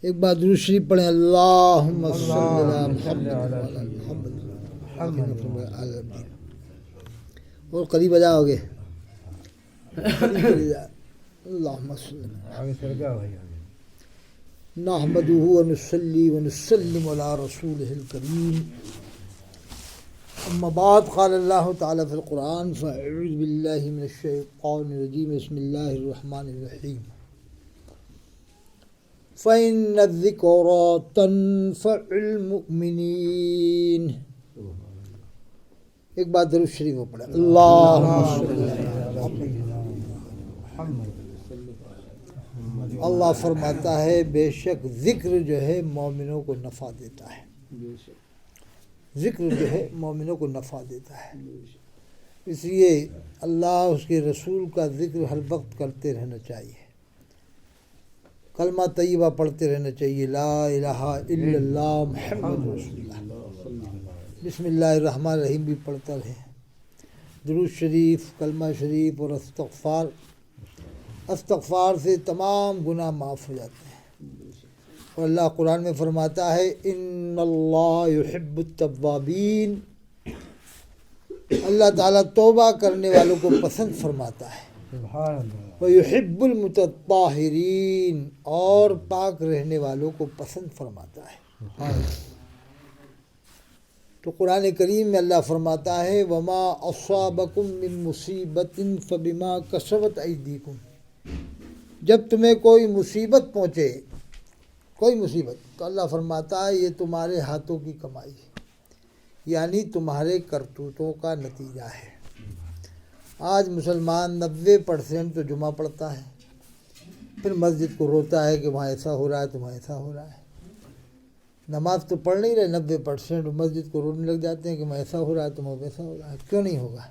ایک بار درود شریف پڑھیں، اللہم صلی علی محمد وعلی محمد اور قریب آ جاؤ گے، اللہم صلی نحمدہ ونصلی ونسلم علی رسولہ الکریم، اما بعد، قال اللہ تعالی فی القرآن فاعوذ باللہ من الشیطان الرجیم، بسم اللہ الرحمن الرحیم، فَإِنَّ الذِّكْرَى تَنفَعُ الْمُؤْمِنِينَ۔ ایک بات درود شریف پڑھے، اللہم صلی علی محمد۔ اللہ فرماتا ہے بے شک ذکر جو ہے مومنوں کو نفع دیتا ہے، ذکر جو ہے مومنوں کو نفع دیتا ہے، اس لیے اللہ اس کے رسول کا ذکر ہر وقت کرتے رہنا چاہیے، کلمہ طیبہ پڑھتے رہنا چاہیے، لا الہ الا اللہ محمد رسول اللہ، بسم اللہ الرحمن الرحیم بھی پڑھتا رہے، درود شریف، کلمہ شریف اور استغفار سے تمام گناہ معاف ہو جاتے ہیں، اور اللہ قرآن میں فرماتا ہے ان اللہ یحب التوابین، اللہ تعالیٰ توبہ کرنے والوں کو پسند فرماتا ہے، وَيُحِبُّ الْمُتَطَّهِرِينَ، اور پاک رہنے والوں کو پسند فرماتا ہے۔ تو قرآن کریم میں اللہ فرماتا ہے وَمَا أَصَابَكُم مِّن مُّصِيبَةٍ فَبِمَا كَسَبَتْ أَيْدِيكُمْ، جب تمہیں کوئی مصیبت پہنچے، کوئی مصیبت، تو اللہ فرماتا ہے یہ تمہارے ہاتھوں کی کمائی ہے، یعنی تمہارے کرتوتوں کا نتیجہ ہے۔ آج مسلمان 90% تو جمعہ پڑھتا ہے، پھر مسجد کو روتا ہے کہ وہاں ایسا ہو رہا ہے، تو وہاں ایسا ہو رہا ہے، نماز تو پڑھ نہیں رہے 90%، مسجد کو رونے لگ جاتے ہیں کہ وہاں ایسا ہو رہا ہے، تو وہاں ویسا ہو رہا ہے۔ کیوں نہیں ہوگا؟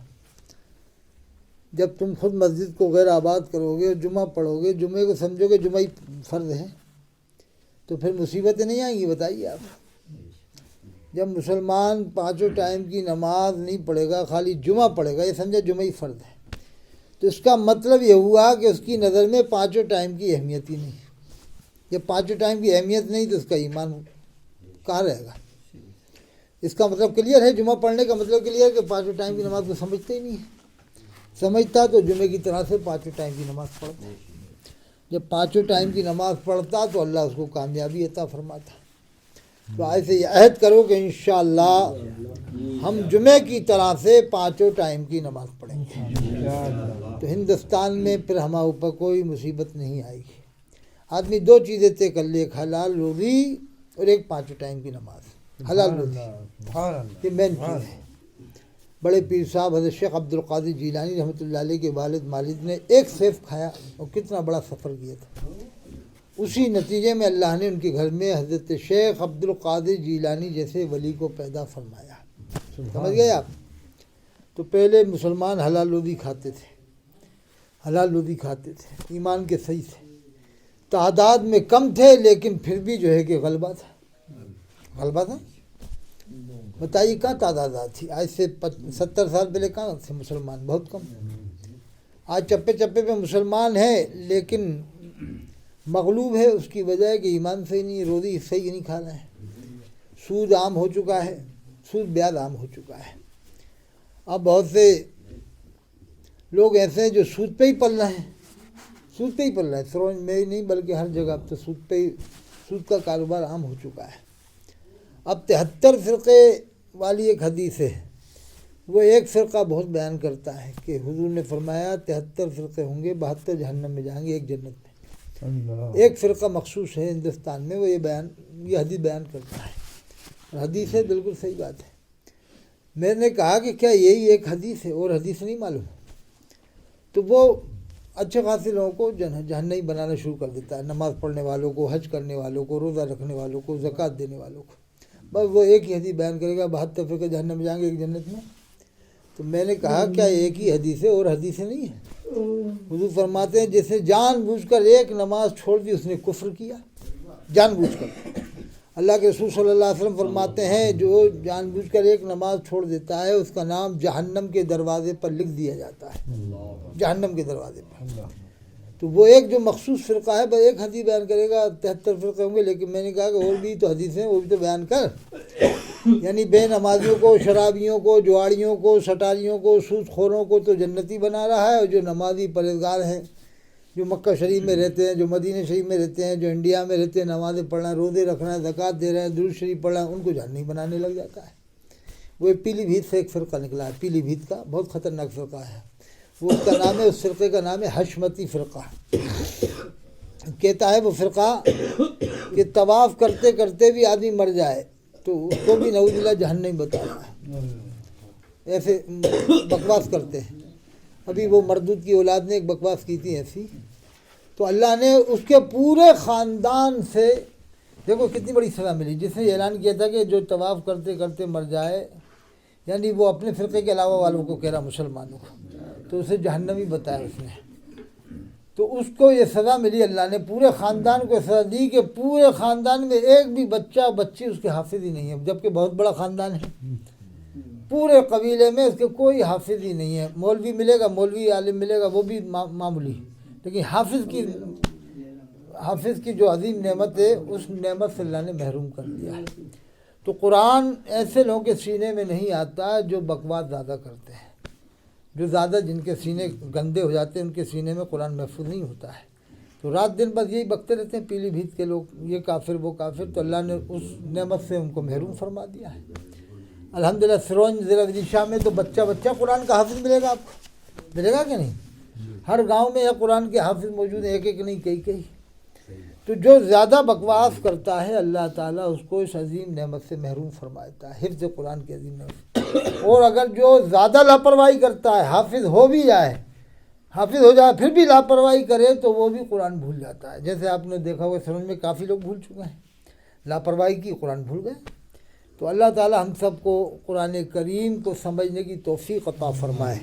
جب تم خود مسجد کو غیر آباد کرو گے اور جمعہ پڑھو گے، جمعے کو سمجھو گے جمعہ ہی فرض ہے، تو پھر مصیبتیں نہیں آئیں گی؟ بتائیے آپ۔ جب مسلمان 5 ٹائم کی نماز نہیں پڑھے گا، خالی جمعہ پڑھے گا، یہ سمجھا جمعہ ہی فرض ہے، تو اس کا مطلب یہ ہوا کہ اس کی نظر میں 5 ٹائم کی اہمیت ہی نہیں۔ جب 5 ٹائم کی اہمیت نہیں تو اس کا ایمان کہاں رہے گا؟ اس کا مطلب کلیئر ہے، جمعہ پڑھنے کا مطلب کلیئر کہ 5 ٹائم کی نماز کو سمجھتے ہی نہیں ہے، سمجھتا تو جمعے کی طرح سے 5 ٹائم کی نماز پڑھتا، جب 5 ٹائم کی نماز پڑھتا تو اللہ اس کو کامیابی عطا فرماتا۔ تو ایسے یہ عہد کرو کہ انشاءاللہ ہم جمعے کی طرح سے 5 ٹائم کی نماز پڑھیں گے، تو ہندوستان میں پھر ہمارے اوپر کوئی مصیبت نہیں آئے گی۔ آدمی 2 چیزیں طے کر لے، ایک حلال روزی اور ایک 5 ٹائم کی نماز، حلال روزی یہ مین چیز ہے۔ بڑے پیر صاحب حضرت شیخ عبد القادر جیلانی رحمۃ اللہ علیہ کے والد مالد نے ایک سیف کھایا اور کتنا بڑا سفر کیا تھا، اسی نتیجے میں اللہ نے ان کے گھر میں حضرت شیخ عبد القادر جیلانی جیسے ولی کو پیدا فرمایا۔ سمجھ گئے آپ؟ تو پہلے مسلمان حلال روزی کھاتے تھے، حلال روزی کھاتے تھے، ایمان کے صحیح تھے، تعداد میں کم تھے لیکن پھر بھی جو ہے کہ غلبہ تھا، غلبہ تھا۔ بتائیے کہاں تعداد تھی؟ آج سے 70 سال پہلے کہاں تھے مسلمان؟ بہت کم۔ آج چپے چپے پہ مسلمان ہیں لیکن مغلوب ہے، اس کی وجہ ہے کہ ایمان صحیح نہیں، روزی صحیح نہیں کھا رہے ہیں، سود عام ہو چکا ہے، سود بیاض عام ہو چکا ہے۔ اب بہت سے لوگ ایسے ہیں جو سود پہ ہی پل رہے ہیں، سود پہ ہی پل رہے ہیں، سروج میں ہی نہیں بلکہ ہر جگہ اب تو سود پہ ہی، سود کا کاروبار عام ہو چکا ہے۔ اب 73 فرقے والی ایک حدیث ہے، وہ ایک فرقہ بہت بیان کرتا ہے کہ حضور نے فرمایا 73 فرقے ہوں گے، 72 جہنم میں جائیں گے، ایک جنت میں۔ ایک فرقہ مخصوص ہے ہندوستان میں، وہ یہ حدیث بیان کرتا ہے، اور حدیث ہے، بالکل صحیح بات ہے۔ میں نے کہا کہ کیا یہی ایک حدیث ہے اور حدیث نہیں معلوم؟ تو وہ اچھے خاصے لوگوں کو جہنمی بنانا شروع کر دیتا ہے، نماز پڑھنے والوں کو، حج کرنے والوں کو، روزہ رکھنے والوں کو، زکوٰۃ دینے والوں کو، بس وہ ایک ہی حدیث بیان کرے گا 72 فرقے جہنم میں جائیں گے، ایک جنت میں۔ تو میں نے کہا کیا ایک ہی حدیث ہے اور حدیثیں نہیں ہیں؟ حضور فرماتے ہیں جس نے جان بوجھ کر ایک نماز چھوڑ دی اس نے کفر کیا، جان بوجھ کر۔ اللہ کے رسول صلی اللہ علیہ وسلم فرماتے ہیں جو جان بوجھ کر ایک نماز چھوڑ دیتا ہے اس کا نام جہنم کے دروازے پر لکھ دیا جاتا ہے، جہنم کے دروازے پر۔ تو تو وہ ایک جو مخصوص فرقہ ہے بس ایک حدیث بیان کرے گا، 73 فرقے ہوں گے، لیکن میں نے کہا کہ اور بھی تو حدیثیں ہیں، وہ بھی تو بیان کر. یعنی بے نمازیوں کو، شرابیوں کو، جواڑیوں کو، سٹاریوں کو، سود خوروں کو تو جنتی بنا رہا ہے، اور جو نمازی پرہیزگار ہیں، جو مکہ شریف میں رہتے ہیں، جو مدینہ شریف میں رہتے ہیں، جو انڈیا میں رہتے ہیں، نمازیں پڑھ رہے ہیں، روزے رکھ رہے ہیں، زکوٰۃ دے رہے ہیں، درود شریف پڑھ رہے ہیں، ان کو جہنمی بنانے لگ جاتا ہے. وہ پیلی بھیت سے ایک فرقہ نکلا ہے، پیلی بھیت کا بہت خطرناک فرقہ ہے. وہ اس کا نام ہے، اس فرقے کا نام ہے حشمتی فرقہ. کہتا ہے وہ فرقہ کہ طواف کرتے کرتے بھی آدمی مر جائے تو اس کو بھی نعوذ باللہ جہنم بتا رہا ہے. ایسے بکواس کرتے ہیں. ابھی وہ مردود کی اولاد نے ایک بکواس کی تھی ایسی، تو اللہ نے اس کے پورے خاندان سے دیکھو کتنی بڑی سزا ملی. جس نے اعلان کیا تھا کہ جو طواف کرتے کرتے مر جائے، یعنی وہ اپنے فرقے کے علاوہ والوں کو کہہ رہا، مسلمانوں کو، تو اسے جہنمی بتایا اس نے. تو اس کو یہ سزا ملی، اللہ نے پورے خاندان کو سزا دی کہ پورے خاندان میں ایک بھی بچہ بچی اس کے حافظ ہی نہیں ہے، جبکہ بہت بڑا خاندان ہے. پورے قبیلے میں اس کے کوئی حافظ ہی نہیں ہے. مولوی ملے گا، مولوی عالم ملے گا، وہ بھی معمولی، لیکن حافظ کی جو عظیم نعمت ہے، اس نعمت سے اللہ نے محروم کر دیا ہے. تو قرآن ایسے لوگوں کے سینے میں نہیں آتا جو بکواس زیادہ کرتے ہیں، جو زیادہ جن کے سینے گندے ہو جاتے ہیں، ان کے سینے میں قرآن محفوظ نہیں ہوتا ہے. تو رات دن بس یہی بکتے رہتے ہیں پیلی بھیت کے لوگ، یہ کافر وہ کافر. تو اللہ نے اس نعمت سے ان کو محروم فرما دیا ہے. الحمدللہ سرونج ضلع ودیشہ میں تو بچہ قرآن کا حافظ ملے گا، آپ کو ملے گا کہ نہیں؟ ہر گاؤں میں یا قرآن کے حافظ موجود ہیں، ایک ایک نہیں کئی. تو جو زیادہ بکواس کرتا ہے اللہ تعالیٰ اس کو اس عظیم نعمت سے محروم فرماتا ہے، حفظ قرآن کی عظیم نعمت. اور اگر جو زیادہ لاپرواہی کرتا ہے، حافظ ہو جائے پھر بھی لاپرواہی کرے تو وہ بھی قرآن بھول جاتا ہے. جیسے آپ نے دیکھا ہوگا سمجھ میں کافی لوگ بھول چکے ہیں، لاپرواہی کی قرآن بھول گئے. تو اللہ تعالیٰ ہم سب کو قرآن کریم کو سمجھنے کی توفیق عطا فرمائے.